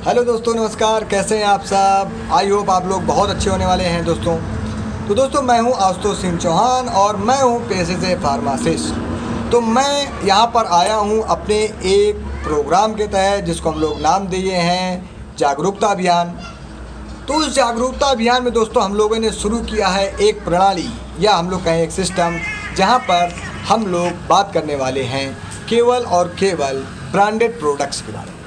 Hello दोस्तों, नमस्कार। कैसे हैं आप सब? आई होप आप लोग बहुत अच्छे होने वाले हैं दोस्तों। तो दोस्तों, मैं हूं आशुतोष सिंह चौहान और मैं हूं पेशे से फार्मासिस्ट। तो मैं यहां पर आया हूं अपने एक प्रोग्राम के तहत जिसको हम लोग नाम दिए हैं जागरूकता अभियान। तो उस जागरूकता अभियान में दोस्तों हम लोगों ने शुरू किया है एक प्रणाली या हम लोग कहें एक सिस्टम, जहां पर हम लोग बात करने वाले हैं केवल और केवल ब्रांडेड प्रोडक्ट्स के बारे में।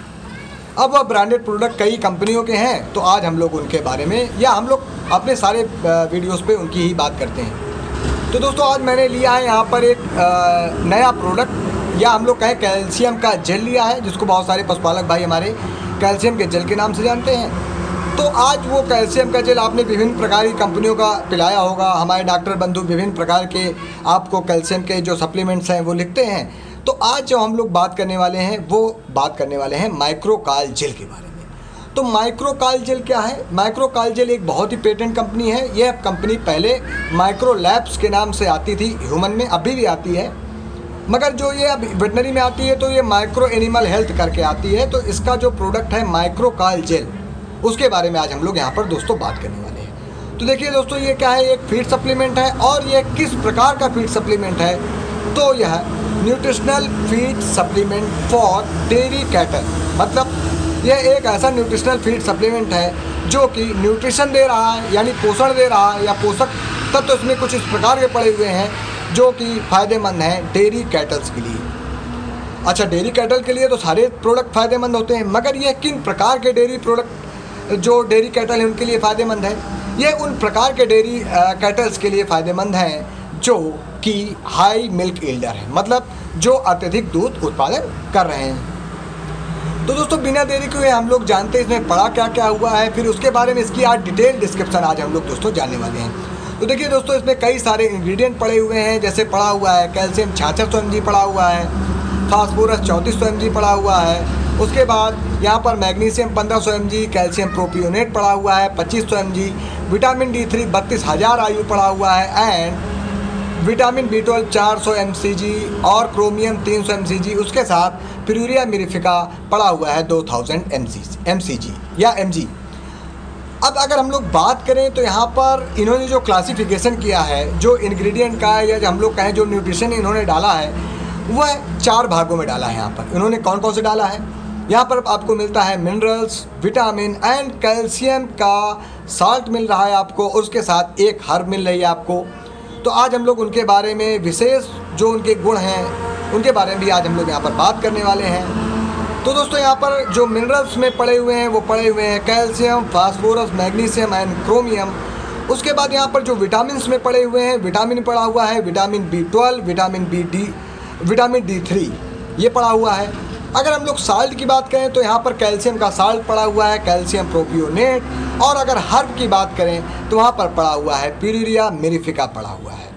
अब वह ब्रांडेड प्रोडक्ट कई कंपनियों के हैं, तो आज हम लोग उनके बारे में या हम लोग अपने सारे वीडियोस पे उनकी ही बात करते हैं। तो दोस्तों, आज मैंने लिया है यहाँ पर एक नया प्रोडक्ट या हम लोग कहें कैल्शियम का जेल लिया है, जिसको बहुत सारे पशुपालक भाई हमारे कैल्शियम के जेल के नाम से जानते हैं। तो आज वो कैल्शियम का जेल आपने विभिन्न प्रकार की कंपनियों का पिलाया होगा। हमारे डॉक्टर बंधु विभिन्न प्रकार के आपको कैल्शियम के जो सप्लीमेंट्स हैं वो लिखते हैं। तो आज जो हम लोग बात करने वाले हैं वो बात करने वाले हैं माइक्रोकाल जेल के बारे में। तो माइक्रोकाल जेल क्या है? माइक्रोकाल जेल एक बहुत ही पेटेंट कंपनी है। यह कंपनी पहले माइक्रो लैब्स के नाम से आती थी, ह्यूमन में अभी भी आती है, मगर जो ये अब वेटनरी में आती है तो ये माइक्रो एनिमल हेल्थ करके आती है। तो इसका जो प्रोडक्ट है माइक्रोकाल जेल, उसके बारे में आज हम लोग यहाँ पर दोस्तों बात करने वाले हैं। तो देखिए दोस्तों, ये क्या है? एक फीड सप्लीमेंट है। और ये किस प्रकार का फीड सप्लीमेंट है? तो यह nutritional feed supplement for dairy cattle, मतलब यह एक ऐसा न्यूट्रिशनल फीड सप्लीमेंट है जो कि न्यूट्रिशन दे रहा है, यानी पोषण दे रहा है, या पोषक तत्व तो इसमें कुछ इस प्रकार के पड़े हुए हैं जो कि फ़ायदेमंद हैं डेयरी कैटल्स के लिए। अच्छा, डेयरी कैटल के लिए तो सारे प्रोडक्ट फ़ायदेमंद होते हैं, मगर यह किन प्रकार के डेयरी प्रोडक्ट जो डेयरी कैटल हैं उनके लिए फ़ायदेमंद है? ये उन प्रकार के डेयरी कैटल्स के लिए फ़ायदेमंद हैं जो कि हाई मिल्क यील्डर है, मतलब जो अत्यधिक दूध उत्पादन कर रहे हैं। तो दोस्तों, बिना देरी के हुए हम लोग जानते हैं इसमें पड़ा क्या क्या हुआ है, फिर उसके बारे में इसकी आज डिटेल डिस्क्रिप्शन आज हम लोग दोस्तों जानने वाले हैं। तो देखिए दोस्तों, इसमें कई सारे इंग्रेडिएंट पड़े हुए हैं। जैसे पड़ा हुआ है कैल्शियम 6600 mg पड़ा हुआ है, फास्फोरस 3400 mg पड़ा हुआ है, उसके बाद यहाँ पर मैग्नीशियम 1500 mg, कैल्शियम प्रोपियोनेट पड़ा हुआ है 2500 mg, विटामिन D3 32,000 IU पड़ा हुआ है, एंड विटामिन B12 400 mcg और क्रोमियम 300 mcg, उसके साथ प्यूरिया मिरिफिका पड़ा हुआ है 2000 mcg या mg। अब अगर हम लोग बात करें तो यहाँ पर इन्होंने जो क्लासिफिकेशन किया है, जो इंग्रेडिएंट का या जो हम लोग कहें जो न्यूट्रिशन इन्होंने डाला है, वह 4 भागों में डाला है। यहाँ पर इन्होंने कौन कौन से डाला है? यहाँ पर आपको मिलता है मिनरल्स, विटामिन एंड कैल्शियम का साल्ट मिल रहा है आपको, उसके साथ एक हर्ब मिल रही है आपको। तो आज हम लोग उनके बारे में विशेष जो उनके गुण हैं उनके बारे में भी आज हम लोग यहाँ पर बात करने वाले हैं। तो दोस्तों, यहाँ पर जो मिनरल्स में पड़े हुए हैं वो पड़े हुए हैं calcium, phosphorus, magnesium and chromium. उसके बाद यहाँ पर जो विटामिन में पड़े हुए हैं, विटामिन पड़ा हुआ है विटामिन B12, विटामिन D3 ये पड़ा हुआ है। अगर हम लोग साल्ट की बात करें तो यहाँ पर कैल्शियम का साल्ट पड़ा हुआ है, कैल्शियम प्रोपियोनेट, और अगर हर्ब की बात करें तो वहाँ पर पड़ा हुआ है प्यूरिया मिरिफिका पड़ा हुआ है।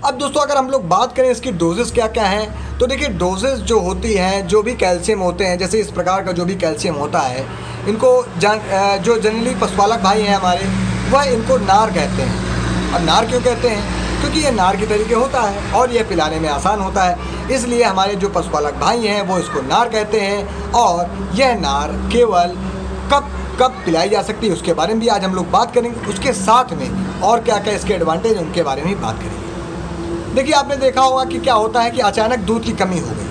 अब दोस्तों, अगर हम लोग बात करें इसकी डोजेस क्या क्या हैं, तो देखिए डोजेस जो होती हैं, जो भी कैल्शियम होते हैं, जैसे इस प्रकार का जो भी कैल्शियम होता है, इनको जो जनरली पशुपालक भाई हैं हमारे, वह इनको नार कहते हैं। अब नार क्यों कहते हैं? क्योंकि ये नार के तरीके होता है और ये पिलाने में आसान होता है, इसलिए हमारे जो पशुपालक भाई हैं वो इसको नार कहते हैं। और यह नार केवल कब पिलाई जा सकती है उसके बारे में भी आज हम लोग बात करेंगे। उसके साथ में और क्या क्या इसके एडवांटेज हैं उनके बारे में भी बात करेंगे। देखिए, आपने देखा होगा कि क्या होता है कि अचानक दूध की कमी हो गई,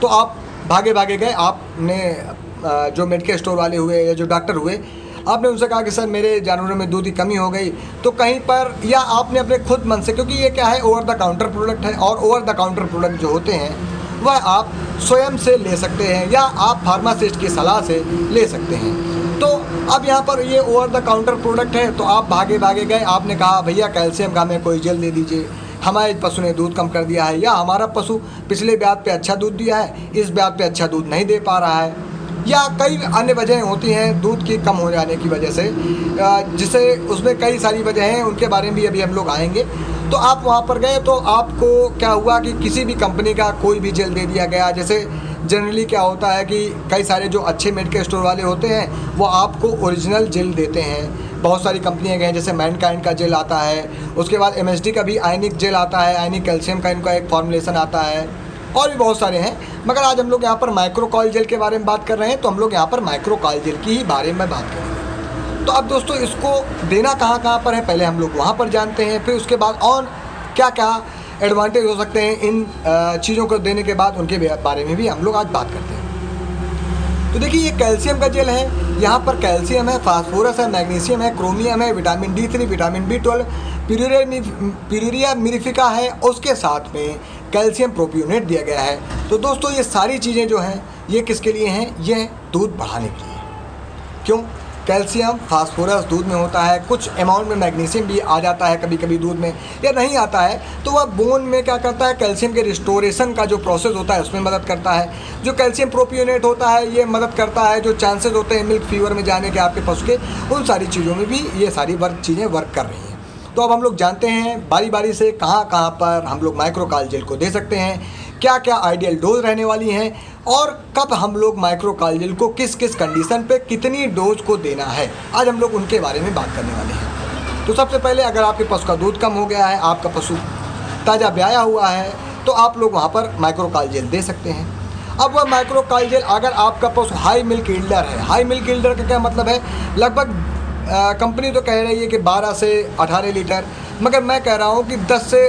तो आप भागे गए, आपने जो मेडिकल स्टोर वाले हुए या जो डॉक्टर हुए, आपने उनसे कहा कि सर मेरे जानवरों में दूध की कमी हो गई। तो कहीं पर या आपने अपने खुद मन से, क्योंकि ये क्या है, ओवर द काउंटर प्रोडक्ट है, और ओवर द काउंटर प्रोडक्ट जो होते हैं वह आप स्वयं से ले सकते हैं या आप फार्मासिस्ट की सलाह से ले सकते हैं। तो अब यहाँ पर ये ओवर द काउंटर प्रोडक्ट है, तो आप भागे गए, आपने कहा भैया कैल्शियम का हमें कोई जेल दे दीजिए, हमारे पशु ने दूध कम कर दिया है, या हमारा पशु पिछले ब्याज पे अच्छा दूध दिया है, इस ब्याज पे अच्छा दूध नहीं दे पा रहा है, या कई अन्य वजहें होती हैं दूध की कम हो जाने की वजह से, जिसे उसमें कई सारी वजहें हैं, उनके बारे में भी अभी हम लोग आएंगे। तो आप वहाँ पर गए तो आपको क्या हुआ कि किसी भी कंपनी का कोई भी जेल दे दिया गया। जैसे जनरली क्या होता है कि कई सारे जो अच्छे मेडिकल स्टोर वाले होते हैं वो आपको ओरिजिनल जेल देते हैं। बहुत सारी कंपनियाँ गए, जैसे मैनकाइंड का जेल आता है, उसके बाद MSD का भी आयनिक जेल आता है, आयनिक कैल्शियम का इनका एक फॉर्मुलेशन आता है, और भी बहुत सारे हैं, मगर आज हम लोग यहाँ पर माइक्रोकाल जेल के बारे में बात कर रहे हैं, तो हम लोग यहाँ पर माइक्रोकाल जेल की ही बारे में बात करेंगे। तो अब दोस्तों इसको देना कहाँ पर है, पहले हम लोग वहाँ पर जानते हैं, फिर उसके बाद और क्या क्या एडवांटेज हो सकते हैं इन चीज़ों को देने के बाद, उनके बारे में भी हम लोग आज बात करते हैं। तो देखिए ये कैल्शियम का जेल है, यहाँ पर कैल्शियम है, फास्फोरस है, मैग्नीशियम है, क्रोमियम है, vitamin D3, vitamin B12, pyuria मिरिफिका है, उसके साथ में कैल्शियम प्रोपियोनेट दिया गया है। तो दोस्तों ये सारी चीज़ें जो हैं ये किसके लिए हैं, ये दूध बढ़ाने के लिए। क्यों? कैल्शियम फास्फोरस दूध में होता है, कुछ अमाउंट में मैग्नीशियम भी आ जाता है कभी कभी दूध में, या नहीं आता है तो वह बोन में क्या करता है, कैल्शियम के रिस्टोरेशन का जो प्रोसेस होता है उसमें मदद करता है। जो कैल्शियम प्रोपियोनेट होता है ये मदद करता है, जो चांसेस होते हैं मिल्क फीवर में जाने के आपके पशु के, उन सारी चीज़ों में भी ये सारी चीज़ें वर्क कर रही हैं। तो अब हम लोग जानते हैं बारी बारी से कहाँ पर हम लोग माइक्रोकाल जेल को दे सकते हैं, क्या क्या आइडियल डोज रहने वाली हैं, और कब हम लोग माइक्रोकाल जेल को किस किस कंडीशन पे कितनी डोज को देना है, आज हम लोग उनके बारे में बात करने वाले हैं। तो सबसे पहले अगर आपके पशु का दूध कम हो गया है, आपका पशु ताज़ा ब्याया हुआ है, तो आप लोग वहाँ पर माइक्रोकाल जेल दे सकते हैं। अब वह माइक्रोकाल जेल अगर आपका पशु हाई मिल्क यील्डर है, हाई मिल्क यील्डर का क्या मतलब है, लगभग कंपनी तो कह रही है कि 12 से 18 लीटर, मगर मैं कह रहा हूँ कि 10 से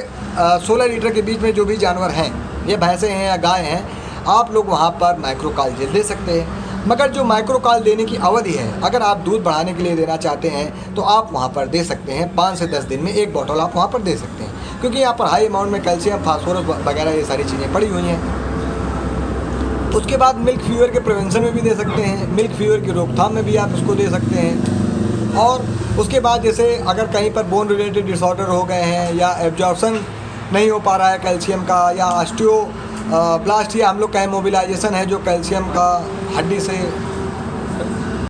16 लीटर के बीच में जो भी जानवर हैं, ये भैंसें हैं या गाय हैं, आप लोग वहाँ पर माइक्रोकाल जेल दे सकते हैं। मगर जो माइक्रोकाल देने की अवधि है, अगर आप दूध बढ़ाने के लिए देना चाहते हैं तो आप वहाँ पर दे सकते हैं 5 से 10 दिन में एक बॉटल आप वहाँ पर दे सकते हैं, क्योंकि यहाँ पर हाई अमाउंट में कैल्शियम फास्फोरस वगैरह ये सारी चीज़ें पड़ी हुई हैं। उसके बाद मिल्क फीवर के प्रिवेंशन में भी दे सकते हैं, मिल्क फीवर की रोकथाम में भी आप इसको दे सकते हैं। और उसके बाद जैसे अगर कहीं पर बोन रिलेटेड डिसऑर्डर हो गए हैं, या एब्जॉर्प्शन नहीं हो पा रहा है कैल्शियम का, या ऑस्टियो ब्लास्ट, या हम लोग कहें मोबिलाइजेशन है जो कैल्शियम का हड्डी से